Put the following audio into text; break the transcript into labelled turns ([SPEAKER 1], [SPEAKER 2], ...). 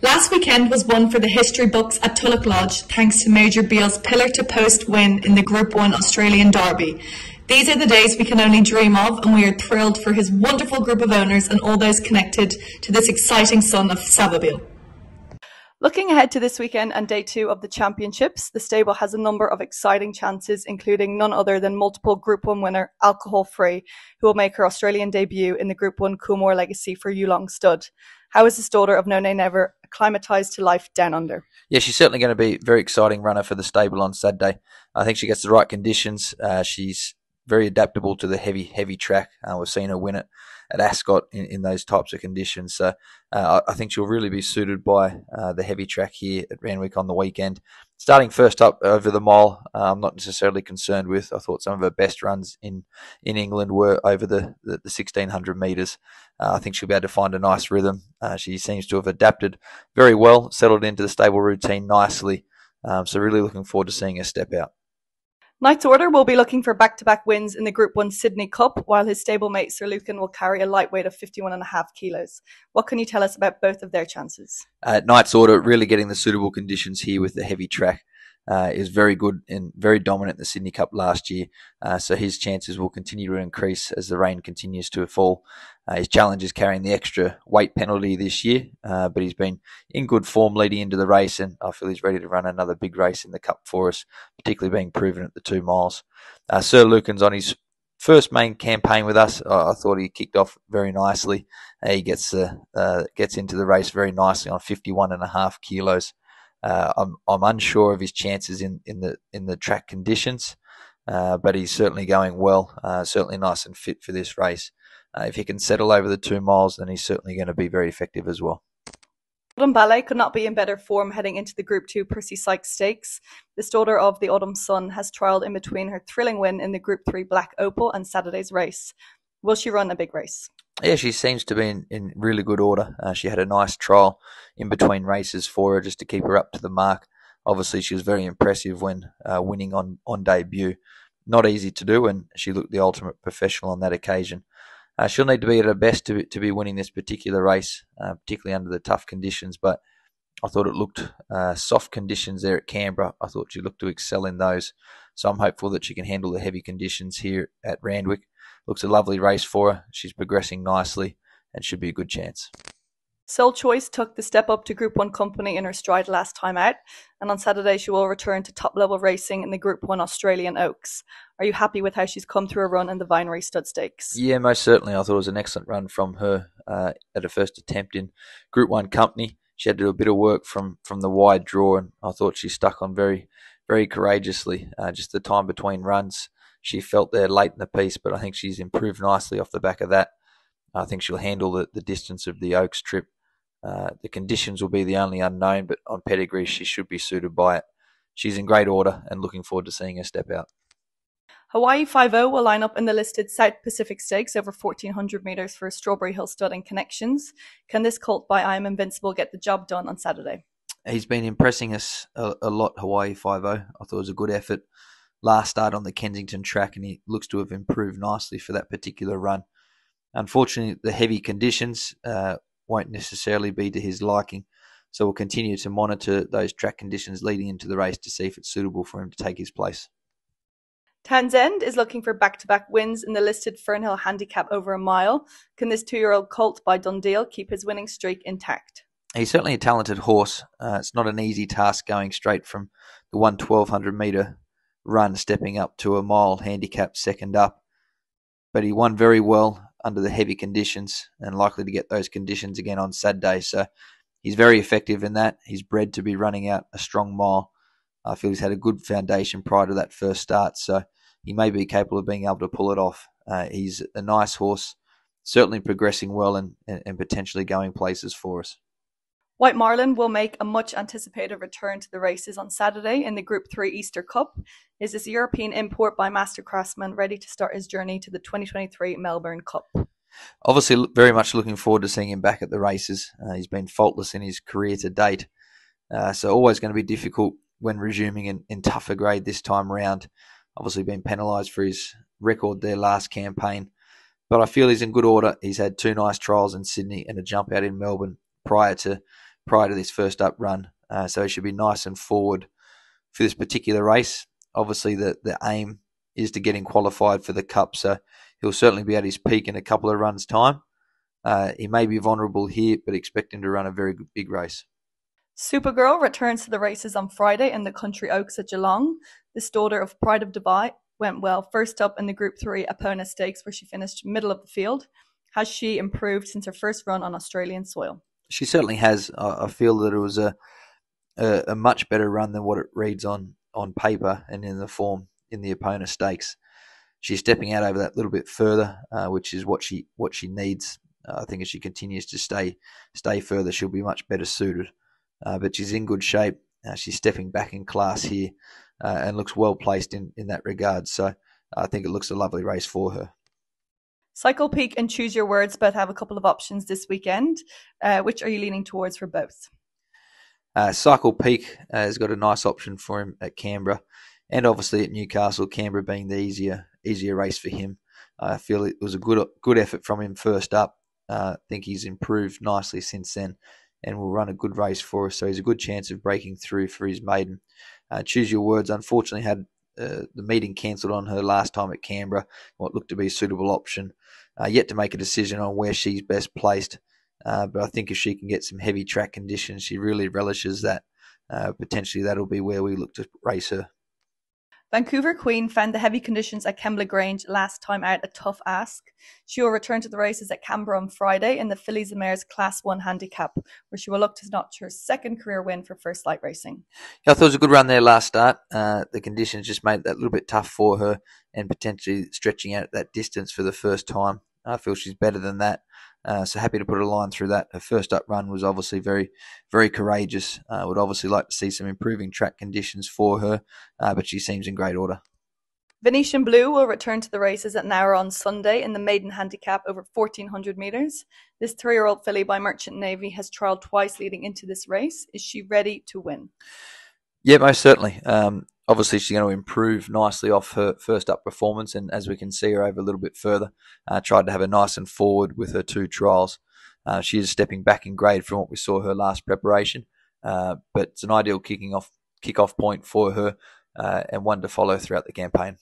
[SPEAKER 1] Last weekend was one for the history books at Tulloch Lodge thanks to Major Beale's pillar-to-post win in the Group 1 Australian Derby. These are the days we can only dream of, and we are thrilled for his wonderful group of owners and all those connected to this exciting son of SUPAGIRL.
[SPEAKER 2] Looking ahead to this weekend and day 2 of the championships, the stable has a number of exciting chances, including none other than multiple Group 1 winner Alcohol Free, who will make her Australian debut in the Group 1 Coolmore Legacy for Yulong Stud. How is this daughter of No Nay Never acclimatised to life down under?
[SPEAKER 3] Yeah, she's certainly going to be a very exciting runner for the stable on Saturday. I think she gets the right conditions. She's very adaptable to the heavy track. We've seen her win it at Ascot in those types of conditions. So I think she'll really be suited by the heavy track here at Randwick on the weekend. Starting first up over the mile, I'm not necessarily concerned with. I thought some of her best runs in England were over the 1,600 metres. I think she'll be able to find a nice rhythm. She seems to have adapted very well, settled into the stable routine nicely. So really looking forward to seeing her step out.
[SPEAKER 2] Knight's Order will be looking for back-to-back wins in the Group 1 Sydney Cup, while his stablemate Sir Lucan will carry a lightweight of 51.5 kilos. What can you tell us about both of their chances?
[SPEAKER 3] Knight's Order really getting the suitable conditions here with the heavy track. Is very good and very dominant in the Sydney Cup last year. So his chances will continue to increase as the rain continues to fall. His challenge is carrying the extra weight penalty this year, but he's been in good form leading into the race, and I feel he's ready to run another big race in the Cup for us, particularly being proven at the 2 miles. Sir Lucan's on his first main campaign with us. I thought he kicked off very nicely. He gets into the race very nicely on 51.5 kilos. I'm unsure of his chances in the track conditions, but he's certainly going well. Certainly nice and fit for this race. If he can settle over the 2 miles, then he's certainly going to be very effective as well.
[SPEAKER 2] BALLET could not be in better form heading into the Group 2 Percy Sykes Stakes. This daughter of the Autumn Sun has trialled in between her thrilling win in the Group 3 Black Opal and Saturday's race. Will she run a big race?
[SPEAKER 3] Yeah, she seems to be in really good order. She had a nice trial in between races for her just to keep her up to the mark. Obviously, she was very impressive when winning on debut. Not easy to do, and she looked the ultimate professional on that occasion. She'll need to be at her best to be winning this particular race, particularly under the tough conditions, but I thought it looked soft conditions there at Canberra. I thought she looked to excel in those, so I'm hopeful that she can handle the heavy conditions here at Randwick. Looks a lovely race for her. She's progressing nicely and should be a good chance.
[SPEAKER 2] Sole Choice took the step up to Group 1 company in her stride last time out, and on Saturday she will return to top-level racing in the Group 1 Australian Oaks. Are you happy with how she's come through a run in the Vinery Stud Stakes?
[SPEAKER 3] Yeah, most certainly. I thought it was an excellent run from her at her first attempt in Group 1 company. She had to do a bit of work from the wide draw, and I thought she stuck on very, very courageously. Just the time between runs, she felt there late in the piece, but I think she's improved nicely off the back of that. I think she'll handle the distance of the Oaks trip. The conditions will be the only unknown, but on pedigree she should be suited by it. She's in great order and looking forward to seeing her step out.
[SPEAKER 2] Hawaii 5-0 will line up in the listed South Pacific Stakes over 1,400 metres for Strawberry Hill Stud and Connections. Can this colt by I Am Invincible get the job done on Saturday?
[SPEAKER 3] He's been impressing us a lot, Hawaii 5-0. I thought it was a good effort. Last start on the Kensington track, and he looks to have improved nicely for that particular run. Unfortunately, the heavy conditions won't necessarily be to his liking, so we'll continue to monitor those track conditions leading into the race to see if it's suitable for him to take his place.
[SPEAKER 2] Townsend is looking for back-to-back wins in the listed Fernhill Handicap over a mile. Can this 2-year-old colt by Dundeel keep his winning streak intact?
[SPEAKER 3] He's certainly a talented horse. It's not an easy task going straight from the 1,200 metre run, stepping up to a mile handicap second up. But he won very well under the heavy conditions and likely to get those conditions again on Saturday. So he's very effective in that. He's bred to be running out a strong mile. I feel he's had a good foundation prior to that first start, so he may be capable of being able to pull it off. He's a nice horse, certainly progressing well and potentially going places for us.
[SPEAKER 2] White Marlin will make a much-anticipated return to the races on Saturday in the Group 3 Easter Cup. Is this European import by Master Craftsman ready to start his journey to the 2023 Melbourne Cup?
[SPEAKER 3] Obviously, very much looking forward to seeing him back at the races. He's been faultless in his career to date, so always going to be difficult when resuming in tougher grade this time round. Obviously been penalised for his record there last campaign, but I feel he's in good order. He's had 2 nice trials in Sydney and a jump out in Melbourne prior to prior to this first up run. So he should be nice and forward for this particular race. Obviously, the aim is to get him qualified for the Cup, so he'll certainly be at his peak in a couple of runs' time. He may be vulnerable here, but expect him to run a very good, big race.
[SPEAKER 2] SUPAGIRL returns to the races on Friday in the Country Oaks at Geelong. This daughter of Pride of Dubai went well first up in the Group 3 Epona Stakes, where she finished middle of the field. Has she improved since her first run on Australian soil?
[SPEAKER 3] She certainly has. I feel that it was a much better run than what it reads on paper and in the form in the Epona Stakes. She's stepping out over that little bit further, which is what she needs. I think as she continues to stay further, she'll be much better suited. But she's in good shape. She's stepping back in class here and looks well placed in that regard. So I think it looks a lovely race for her.
[SPEAKER 2] Cycle Peak and Choose Your Words both have a couple of options this weekend. Which are you leaning towards for both?
[SPEAKER 3] Cycle Peak has got a nice option for him at Canberra, and obviously at Newcastle. Canberra being the easier race for him. I feel it was a good effort from him first up. I think he's improved nicely since then, and will run a good race for us. So he's a good chance of breaking through for his maiden. Choose Your Words unfortunately had the meeting cancelled on her last time at Canberra, what looked to be a suitable option. Yet to make a decision on where she's best placed. But I think if she can get some heavy track conditions, she really relishes that. Potentially that'll be where we look to race her.
[SPEAKER 2] Vancouver Queen found the heavy conditions at Kembla Grange last time out a tough ask. She will return to the races at Canberra on Friday in the Fillies and Mares Class 1 handicap, where she will look to notch her second career win for First Light Racing.
[SPEAKER 3] Yeah, I thought it was a good run there last start. The conditions just made that a little bit tough for her, and potentially stretching out that distance for the first time. I feel she's better than that. So happy to put a line through that. Her first up run was obviously very, very courageous. Would obviously like to see some improving track conditions for her, but she seems in great order.
[SPEAKER 2] Venetian Blue will return to the races at Nowra on Sunday in the maiden handicap over 1,400 metres. This 3-year-old filly by Merchant Navy has trialled twice leading into this race. Is she ready to win?
[SPEAKER 3] Yeah, most certainly. Obviously, she's going to improve nicely off her first up performance, and as we can see her over a little bit further, tried to have her nice and forward with her 2 trials. She is stepping back in grade from what we saw her last preparation, but it's an ideal kick-off point for her, and one to follow throughout the campaign.